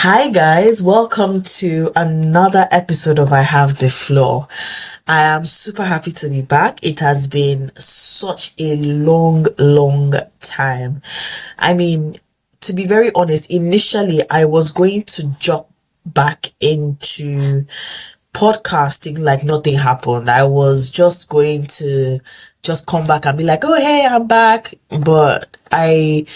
Hi guys, welcome to another episode of I Have the Floor. I am super happy to be back. It has been such a long time. I mean, to be very honest, initially I was going to jump back into podcasting like nothing happened. I was just going to just come back and be like, oh hey, I'm back. But I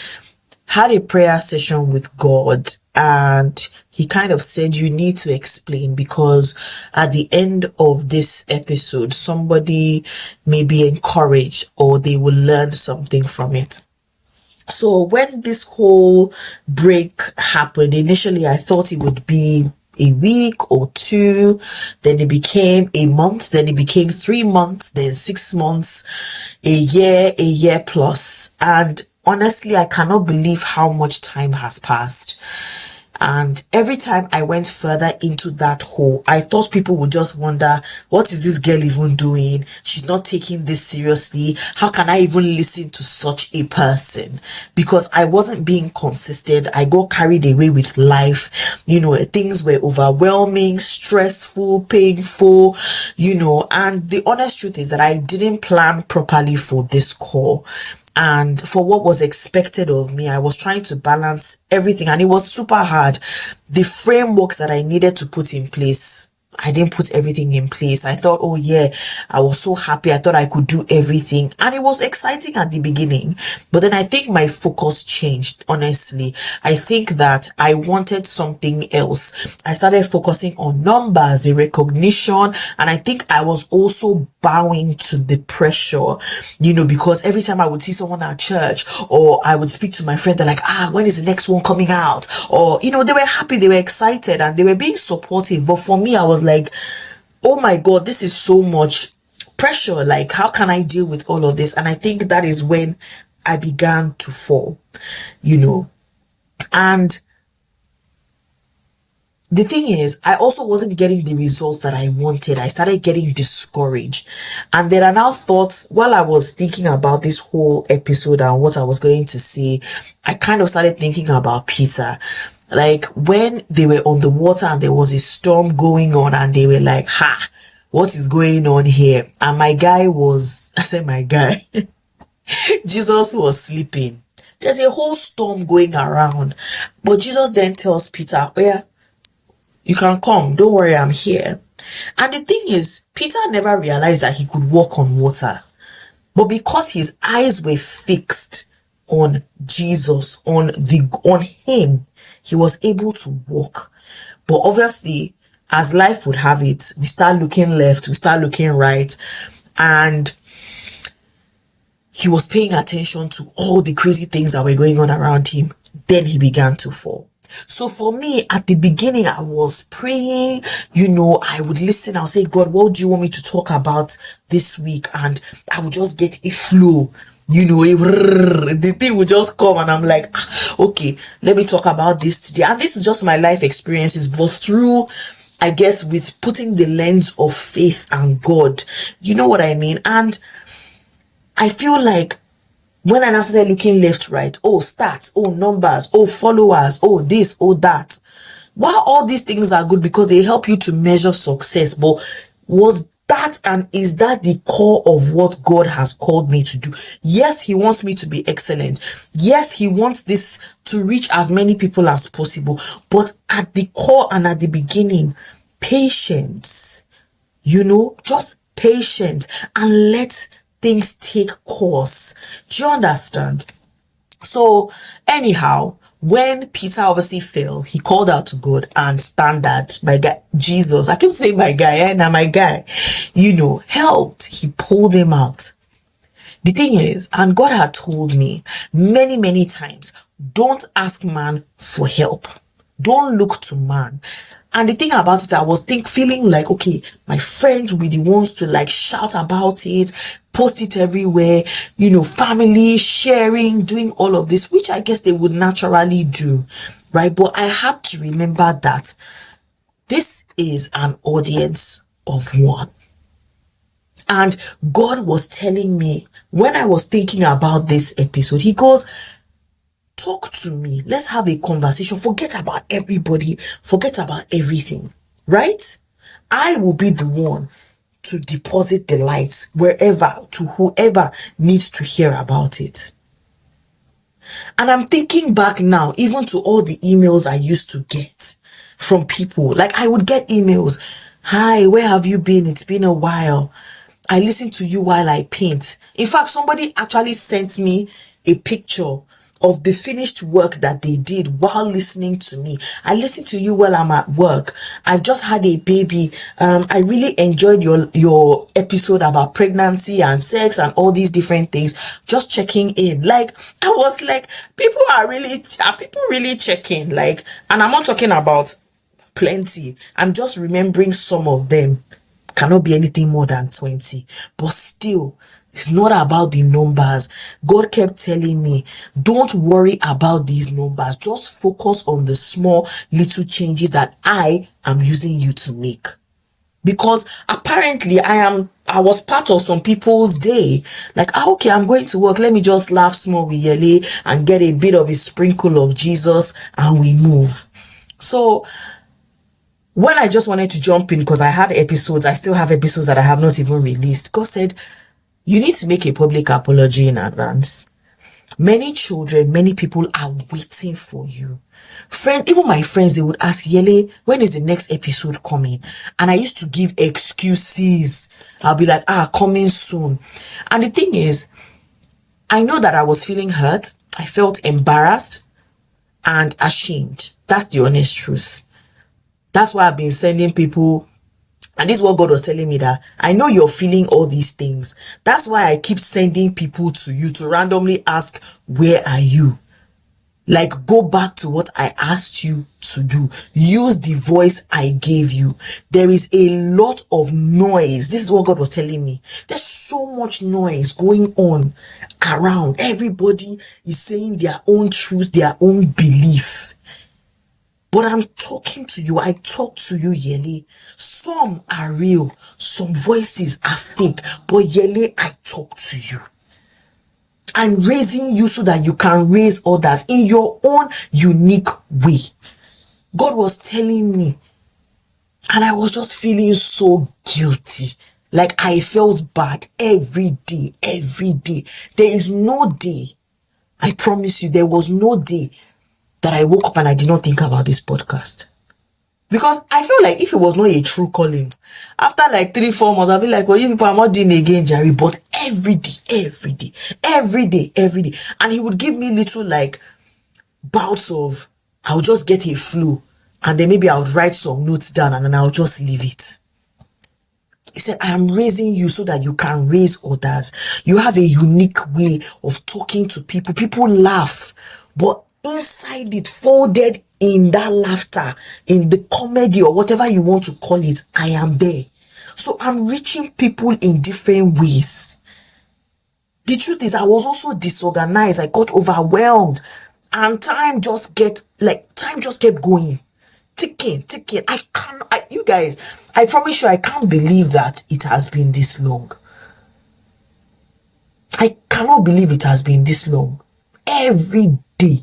had a prayer session with God, and he kind of said, you need to explain, because at the end of this episode, somebody may be encouraged or they will learn something from it. So when this whole break happened, initially I thought it would be a week or two, then it became a month, then it became 3 months, then 6 months, a year plus. And honestly, I cannot believe how much time has passed. And every time I went further into that hole, I thought people would just wonder, what is this girl even doing? She's not taking this seriously. How can I even listen to such a person? Because I wasn't being consistent. I got carried away with life. Things were overwhelming, stressful, painful, and the honest truth is that I didn't plan properly for this call. And for what was expected of me, I was trying to balance everything, and it was super hard. The frameworks that I needed to put in place, I didn't put everything in place. I thought, oh yeah, I was so happy. I thought I could do everything. And it was exciting at the beginning. But then I think my focus changed, honestly. I think that I wanted something else. I started focusing on numbers, the recognition. And I think I was also bowing to the pressure, because every time I would see someone at church, or I would speak to my friend, they're like, when is the next one coming out? Or, they were happy, they were excited, and they were being supportive. But for me, I was like, oh my God, this is so much pressure. Like, how can I deal with all of this? And I think that is when I began to fall, and the thing is, I also wasn't getting the results that I wanted. I started getting discouraged. And then I now thought, while I was thinking about this whole episode and what I was going to say, I kind of started thinking about Peter. Like, when they were on the water and there was a storm going on, and they were like, what is going on here? And my guy, Jesus was sleeping. There's a whole storm going around. But Jesus then tells Peter, oh yeah, you can come, don't worry, I'm here. And the thing is, Peter never realized that he could walk on water. But because his eyes were fixed on Jesus, on him, he was able to walk. But obviously, as life would have it, we start looking left, we start looking right, and he was paying attention to all the crazy things that were going on around him. Then he began to fall. So for me, at the beginning, I was praying, I would listen. I'll say, God, what do you want me to talk about this week? And I would just get a flow, the thing would just come, and I'm like, okay, let me talk about this today. And this is just my life experiences, but through, I guess, with putting the lens of faith and God, you know what I mean? And I feel like when I now started looking left, right, stats, numbers, followers, this, that. While all these things are good because they help you to measure success, but was that and is that the core of what God has called me to do? Yes, he wants me to be excellent. Yes, he wants this to reach as many people as possible. But at the core and at the beginning, patience, just patience, and let things take course. Do you understand? So anyhow, when Peter obviously fell, he called out to God and standard, my guy, Jesus. I keep saying my guy, now my guy, helped. He pulled him out. The thing is, and God had told me many times, don't ask man for help. Don't look to man. And the thing about it, I was feeling like, okay, my friends will be the ones to like shout about it, post it everywhere, family sharing, doing all of this, which I guess they would naturally do, right? But I had to remember that this is an audience of one. And God was telling me, when I was thinking about this episode, he goes, talk to me. Let's have a conversation. Forget about everybody. Forget about everything. Right? I will be the one to deposit the lights wherever, to whoever needs to hear about it. And I'm thinking back now, even to all the emails I used to get from people. Like, I would get emails. Hi, where have you been? It's been a while. I listen to you while I paint. In fact, somebody actually sent me a picture of the finished work that they did while listening to me. I listen to you while I'm at work. I've just had a baby. I really enjoyed your episode about pregnancy and sex and all these different things. Just checking in. Like, I was like, are people really checking? Like, and I'm not talking about plenty. I'm just remembering some of them. Cannot be anything more than 20. But still, it's not about the numbers. God kept telling me, don't worry about these numbers. Just focus on the small little changes that I am using you to make. Because apparently I was part of some people's day. Like, okay, I'm going to work. Let me just laugh small with Yele and get a bit of a sprinkle of Jesus and we move. So when I just wanted to jump in because I had episodes, I still have episodes that I have not even released. God said, you need to make a public apology in advance. Many children, many people are waiting for you. Even my friends, they would ask, Yele, when is the next episode coming? And I used to give excuses. I'll be like, coming soon. And the thing is, I know that I was feeling hurt. I felt embarrassed and ashamed. That's the honest truth. That's why I've been sending people. And this is what God was telling me, that I know you're feeling all these things. That's why I keep sending people to you to randomly ask, where are you? Like, go back to what I asked you to do. Use the voice I gave you. There is a lot of noise. This is what God was telling me. There's so much noise going on around. Everybody is saying their own truth, their own belief. But I'm talking to you. I talk to you, Yele. Some are real. Some voices are fake. But Yele, I talk to you. I'm raising you so that you can raise others in your own unique way. God was telling me. And I was just feeling so guilty. Like, I felt bad every day, every day. There is no day. I promise you, there was no day that I woke up and I did not think about this podcast. Because I feel like if it was not a true calling, after like 3-4 months, I'll be like, well, you people are not doing it again, Jerry. But every day, every day, every day, every day. And he would give me little like bouts of, I'll just get a flu. And then maybe I would write some notes down and then I'll just leave it. He said, I am raising you so that you can raise others. You have a unique way of talking to people. People laugh, but inside it, folded in that laughter, in the comedy or whatever you want to call it, I am there. So I'm reaching people in different ways. The truth is, I was also disorganized. I got overwhelmed, and time just kept going, ticking. You guys, I promise you, I can't believe that it has been this long. I cannot believe it has been this long. Every day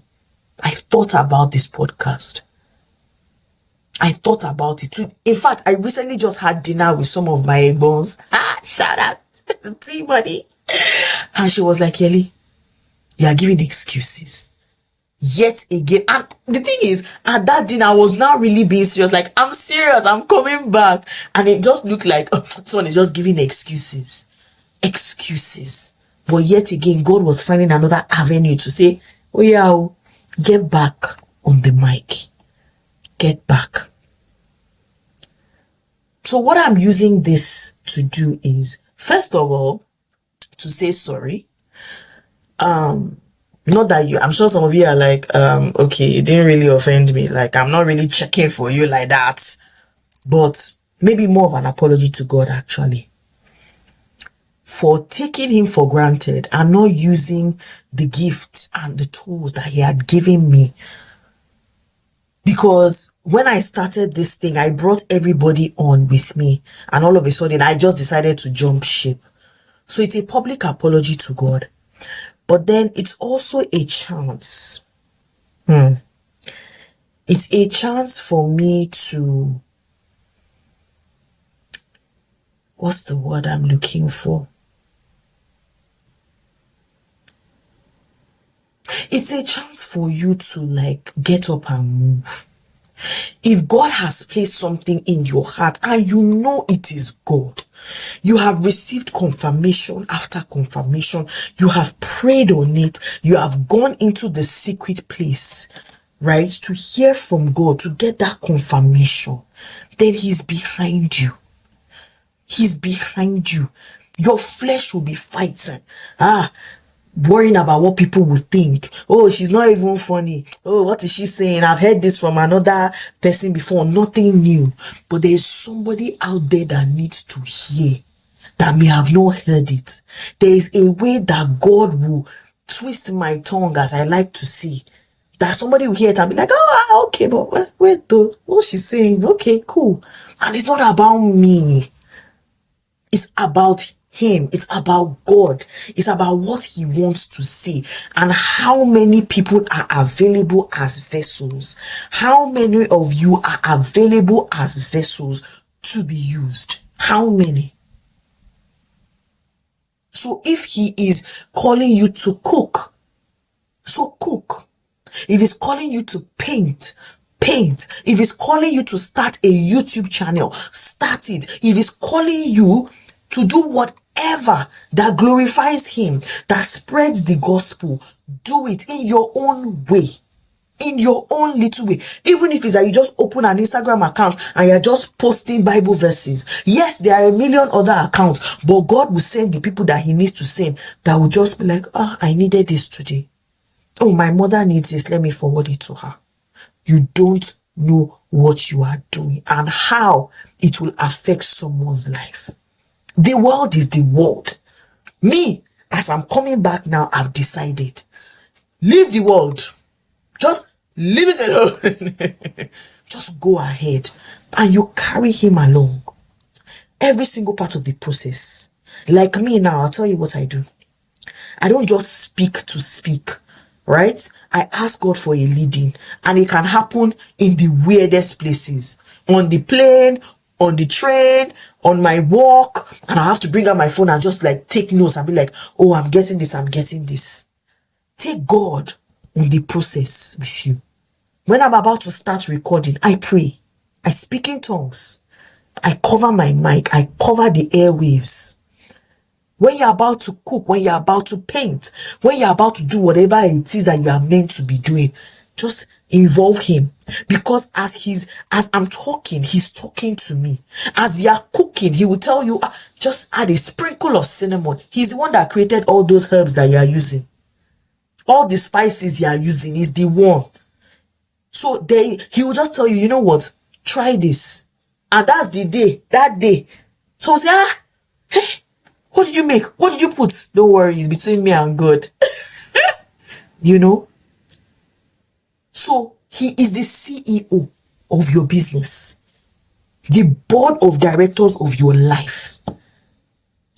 I thought about this podcast. I thought about it too. In fact, I recently just had dinner with some of my bones. Shout out to T-Money. And she was like, Yele, you are giving excuses. Yet again. And the thing is, at that dinner, I was now really being serious. Like, I'm serious. I'm coming back. And it just looked like someone is just giving excuses. Excuses. But yet again, God was finding another avenue to say, oh yeah, get back on the mic. Get back. So what I'm using this to do is, first of all, to say sorry. Not that I'm sure some of you are like, okay, you didn't really offend me. Like, I'm not really checking for you like that. But maybe more of an apology to God, actually. For taking him for granted and not using the gifts and the tools that he had given me. Because when I started this thing, I brought everybody on with me. And all of a sudden, I just decided to jump ship. So it's a public apology to God. But then it's also a chance It's a chance for me to, what's the word I'm looking for? It's a chance for you to like get up and move. If God has placed something in your heart and you know it is God, you have received confirmation after confirmation, you have prayed on it, you have gone into the secret place, right, to hear from God, to get that confirmation, then He's behind you. He's behind you. Your flesh will be fighting. Worrying about what people will think. Oh, she's not even funny. Oh, what is she saying? I've heard this from another person before. Nothing new. But there is somebody out there that needs to hear, that may have not heard it. There is a way that God will twist my tongue, as I like to see, that somebody will hear it and be like, oh, okay, but wait though, what she's saying, okay, cool. And it's not about me. It's about Him. It's about God. It's about what He wants to see, and how many people are available as vessels. How many of you are available as vessels to be used? How many? So if He is calling you to cook, so cook. If He's calling you to paint, paint. If He's calling you to start a YouTube channel, start it. If He's calling you to do whatever that glorifies Him, that spreads the gospel, do it in your own way, in your own little way. Even if it's that you just open an Instagram account and you're just posting Bible verses. Yes, there are a million other accounts, but God will send the people that He needs to send, that will just be like, I needed this today. Oh, my mother needs this, let me forward it to her. You don't know what you are doing and how it will affect someone's life. The world is the world. Me, as I'm coming back now, I've decided, leave the world. Just leave it alone. Just go ahead and you carry Him along. Every single part of the process. Like me now, I'll tell you what I do. I don't just speak to speak, right? I ask God for a leading, and it can happen in the weirdest places. On the plane, on the train, on my walk, and I have to bring out my phone and just like take notes and be like, oh, I'm getting this, I'm getting this. Take God in the process with you. When I'm about to start recording, I pray. I speak in tongues. I cover my mic. I cover the airwaves. When you're about to cook, when you're about to paint, when you're about to do whatever it is that you are meant to be doing, just involve Him. Because as I'm talking, He's talking to me. As you're cooking, He will tell you, just add a sprinkle of cinnamon. He's the one that created all those herbs that you are using. All the spices you are using is the one. So He will just tell you, you know what? Try this. And that's the day, that day. So say, hey, what did you make? What did you put? Don't worry, it's between me and God. You know? So He is the CEO of your business, the board of directors of your life.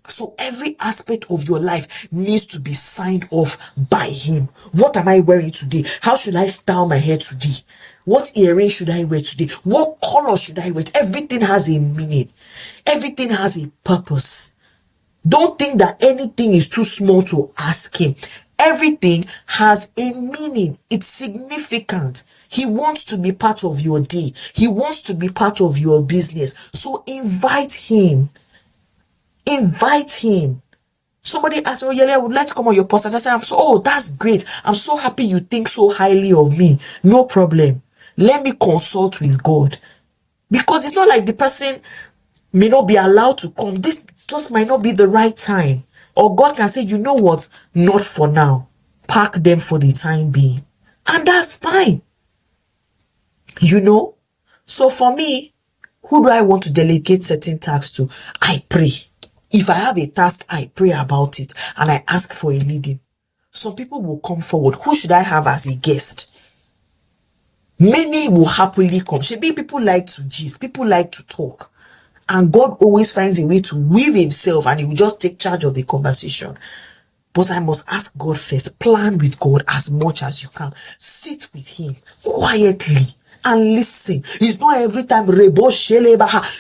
So every aspect of your life needs to be signed off by Him. What am I wearing today? How should I style my hair today? What earring should I wear today? What color should I wear? Everything has a meaning. Everything has a purpose. Don't think that anything is too small to ask Him. Everything has a meaning. It's significant. He wants to be part of your day. He wants to be part of your business. So invite Him. Invite Him. Somebody asked me, Yele, I would like to come on your podcast. I said, that's great. I'm so happy you think so highly of me. No problem. Let me consult with God. Because it's not like the person may not be allowed to come. This just might not be the right time. Or God can say, you know what? Not for now. Park them for the time being. And that's fine. You know? So for me, who do I want to delegate certain tasks to? I pray. If I have a task, I pray about it. And I ask for a leading. Some people will come forward. Who should I have as a guest? Many will happily come. People like to gist. People like to talk. And God always finds a way to weave Himself, and He will just take charge of the conversation. But I must ask God first. Plan with God as much as you can. Sit with him quietly and listen. It's not every time.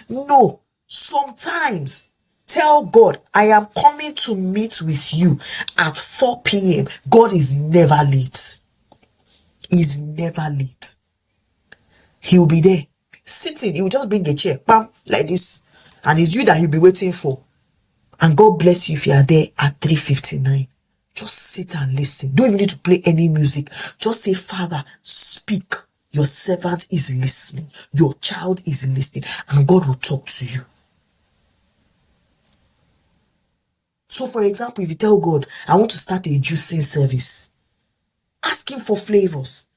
No. Sometimes tell God, I am coming to meet with you at 4 p.m. God is never late. He's never late. He will be there. Sitting. He will just bring a chair. Bam, like this. And it's you that he'll be waiting for. And God bless you if you are there at 3:59. Just sit and listen. Don't even need to play any music. Just say, Father, speak. Your servant is listening. Your child is listening. And God will talk to you. So for example, if you tell God, I want to start a juicing service, ask him for flavors.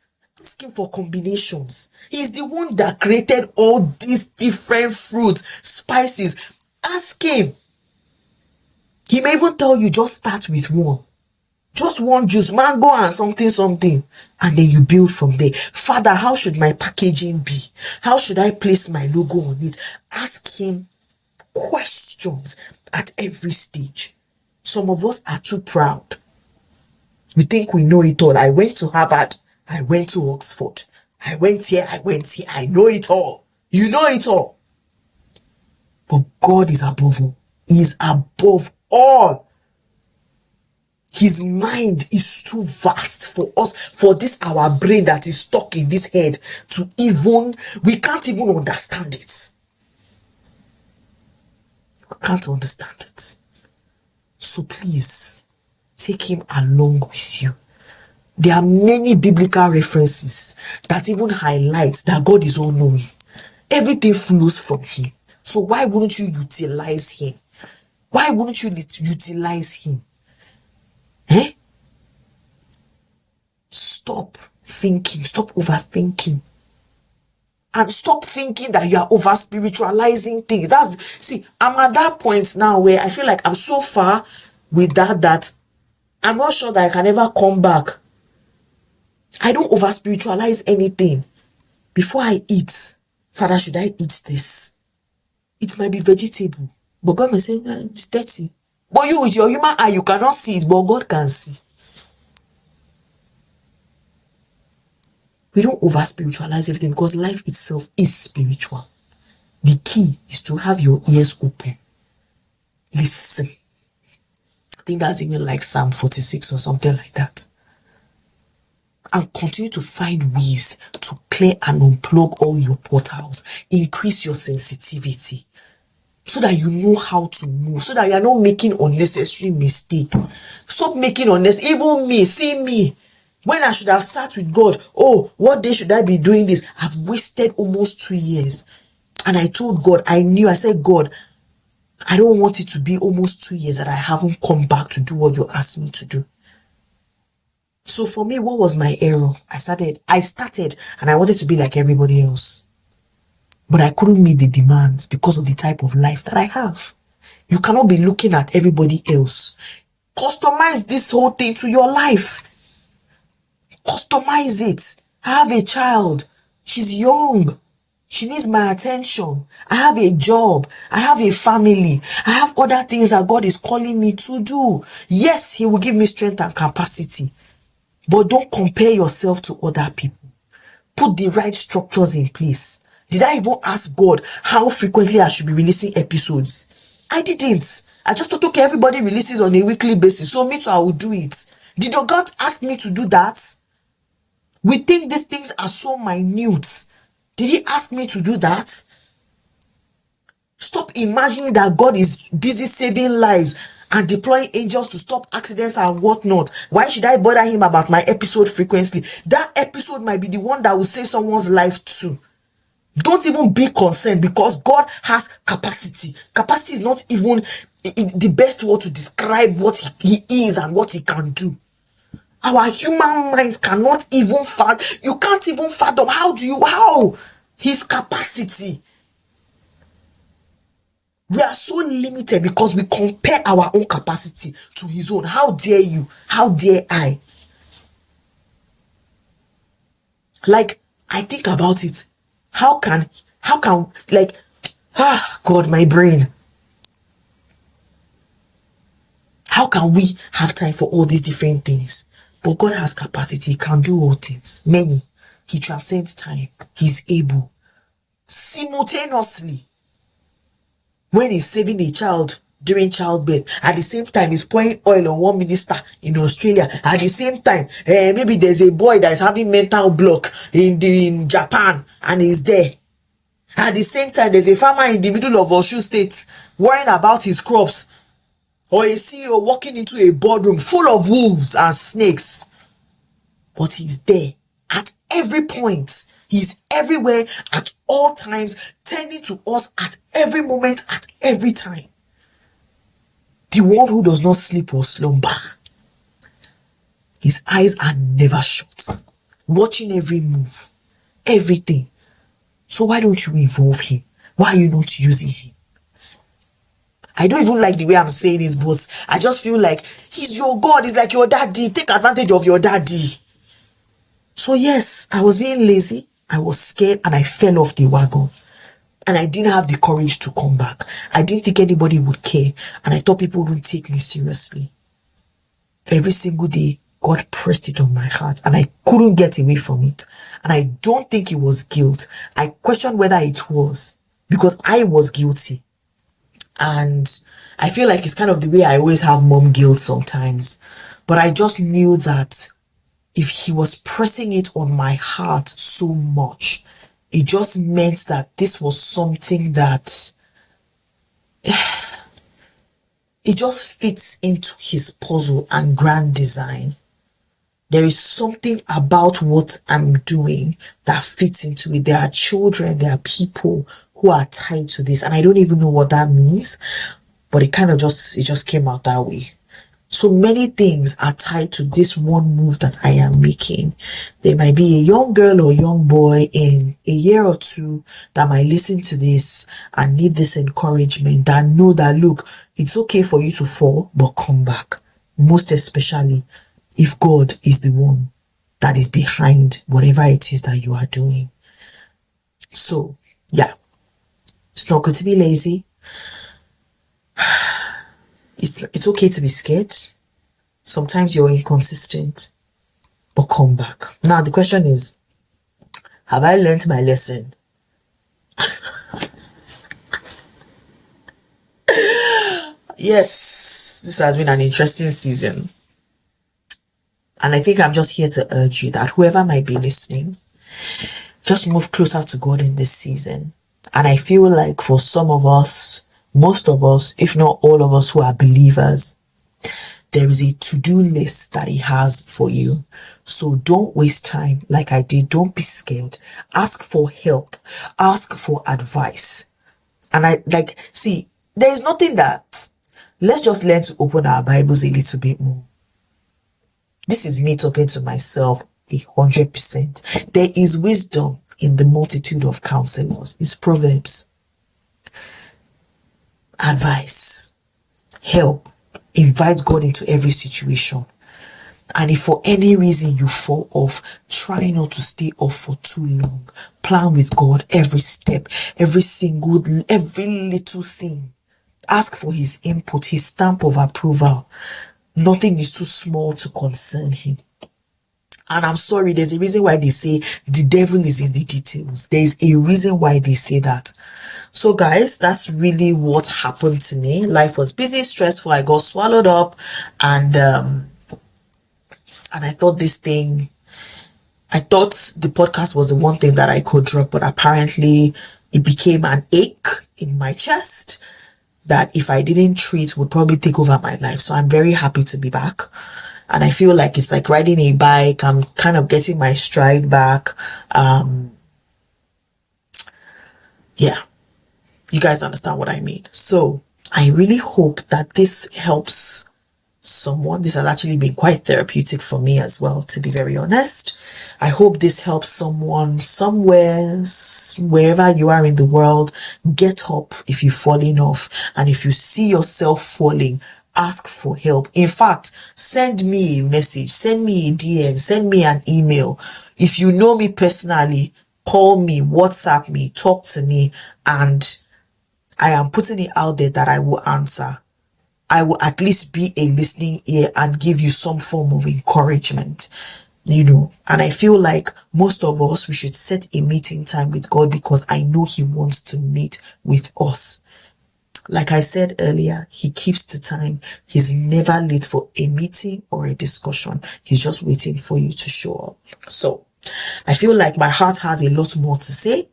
Ask him for combinations. He's the one that created all these different fruits, spices. Ask him. He may even tell you, just start with one. Just one juice, mango and something. And then you build from there. Father, how should my packaging be? How should I place my logo on it? Ask him questions at every stage. Some of us are too proud. We think we know it all. I went to Harvard. I went to Oxford. I went here. I know it all. You know it all. But God is above all. He is above all. His mind is too vast for us, for this our brain that is stuck in this head to even, we can't even understand it. We can't understand it. So please, take him along with you. There are many biblical references that even highlight that God is all-knowing. Everything flows from him. So why wouldn't you utilize him? Why wouldn't you utilize him? Stop thinking. Stop overthinking. And stop thinking that you are over spiritualizing things. I'm at that point now where I feel like I'm so far with that I'm not sure that I can ever come back. I don't over spiritualize anything. Before I eat, Father, should I eat this? It might be vegetable, but God may say, it's dirty. But you, with your human eye, you cannot see it, but God can see. We don't over spiritualize everything because life itself is spiritual. The key is to have your ears open. Listen. I think that's even like Psalm 46 or something like that. And continue to find ways to clear and unplug all your portals. Increase your sensitivity so that you know how to move, so that you are not making unnecessary mistakes. Stop making unnecessary. Even me, see me. When I should have sat with God, what day should I be doing this? I've wasted almost 2 years. And I told God, I said, God, I don't want it to be almost 2 years that I haven't come back to do what you asked me to do. So for me, what was my error? I started and I wanted to be like everybody else. But I couldn't meet the demands because of the type of life that I have. You cannot be looking at everybody else. Customize this whole thing to your life. Customize it. I have a child. She's young. She needs my attention. I have a job. I have a family. I have other things that God is calling me to do. Yes, he will give me strength and capacity. But don't compare yourself to other people. Put the right structures in place. Did I even ask God how frequently I should be releasing episodes? I didn't. I just thought, okay, everybody releases on a weekly basis, so me too, I will do it. Did your God ask me to do that? We think these things are so minute. Did he ask me to do that? Stop imagining that God is busy saving lives and deploying angels to stop accidents and whatnot. Why should I bother him about my episode frequency? That episode might be the one that will save someone's life too. Don't even be concerned because God has capacity. Capacity is not even the best word to describe what he is and what he can do. Our human minds cannot even fathom. You can't even fathom. How? His capacity. We are so limited because we compare our own capacity to his own. How dare you? How dare I? Like, I think about it. How can, God, my brain. How can we have time for all these different things? But God has capacity. He can do all things. Many. He transcends time. He's able. Simultaneously, when he's saving a child during childbirth, at the same time he's pouring oil on one minister in Australia. At the same time, maybe there's a boy that is having mental block in Japan and he's there. At the same time, there's a farmer in the middle of Osun State worrying about his crops, or a CEO walking into a boardroom full of wolves and snakes. But he's there at every point. He's everywhere at all times, tending to us at every moment, at every time. The one who does not sleep or slumber. His eyes are never shut, watching every move, everything. So why don't you involve him? Why are you not using him? I don't even like the way I'm saying it, but I just feel like he's your God. He's like your daddy. Take advantage of your daddy. So yes, I was being lazy. I was scared and I fell off the wagon. And I didn't have the courage to come back. I didn't think anybody would care. And I thought people wouldn't take me seriously. Every single day, God pressed it on my heart and I couldn't get away from it. And I don't think it was guilt. I questioned whether it was, because I was guilty. And I feel like it's kind of the way I always have mom guilt sometimes. But I just knew that if he was pressing it on my heart so much, it just meant that this was something that it just fits into his puzzle and grand design. There is something about what I'm doing that fits into it. There are children, there are people who are tied to this, and I don't even know what that means, but it just came out that way. So many things are tied to this one move that I am making. There might be a young girl or young boy in a year or two that might listen to this and need this encouragement, that know that, look, it's okay for you to fall, but come back. Most especially if God is the one that is behind whatever it is that you are doing. So, yeah, it's not good to be lazy. It's okay to be scared. Sometimes you're inconsistent, but come back. Now, the question is, have I learned my lesson? Yes, this has been an interesting season. And I think I'm just here to urge you that whoever might be listening, just move closer to God in this season. And I feel like for some of us, most of us, if not all of us who are believers, there is a to-do list that he has for you. So don't waste time like I did. Don't be scared. Ask for help. Ask for advice. And there is nothing that, let's just learn to open our Bibles a little bit more. This is me talking to myself 100%. There is wisdom in the multitude of counselors. It's Proverbs. Advice, help, invite God into every situation. And if for any reason you fall off, try not to stay off for too long. Plan with God every step, every little thing. Ask for his input, his stamp of approval. Nothing is too small to concern him. And I'm sorry, there's a reason why they say the devil is in the details. There's a reason why they say that. So guys, that's really what happened to me. Life was busy, stressful. I got swallowed up, and I thought the podcast was the one thing that I could drop, but apparently it became an ache in my chest that if I didn't treat would probably take over my life. So I'm very happy to be back. And I feel like it's like riding a bike. I'm kind of getting my stride back. Yeah. You guys understand what I mean. So I really hope that this helps someone. This has actually been quite therapeutic for me as well, to be very honest. I hope this helps someone somewhere, wherever you are in the world. Get up if you've fallen off. And if you see yourself falling, ask for help. In fact, send me a message, send me a DM, send me an email. If you know me personally, call me, WhatsApp me, talk to me, and I am putting it out there that I will answer. I will at least be a listening ear and give you some form of encouragement, you know. And I feel like most of us, we should set a meeting time with God, because I know he wants to meet with us. Like I said earlier, he keeps the time. He's never late for a meeting or a discussion. He's just waiting for you to show up. So I feel like my heart has a lot more to say,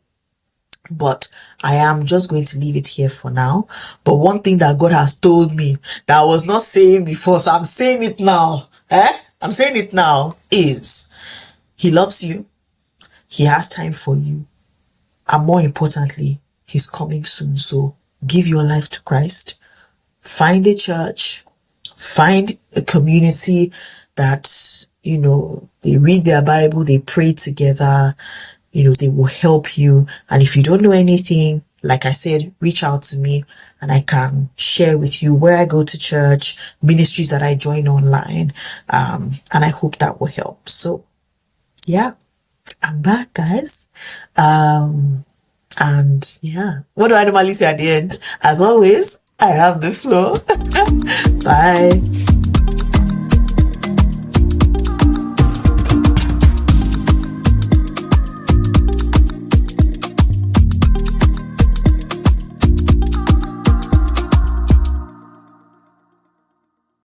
but I am just going to leave it here for now. But one thing that God has told me that I was not saying before, so I'm saying it now, I'm saying it now, is he loves you. He has time for you. And more importantly, he's coming soon. So give your life to Christ. Find a church. Find a community that, you know, they read their Bible, they pray together, you know, they will help you. And if you don't know anything, like I said, reach out to me and I can share with you where I go to church, ministries that I join online. And I hope that will help. So yeah, I'm back, guys. And yeah, what do I normally say at the end? As always, I have the floor. Bye.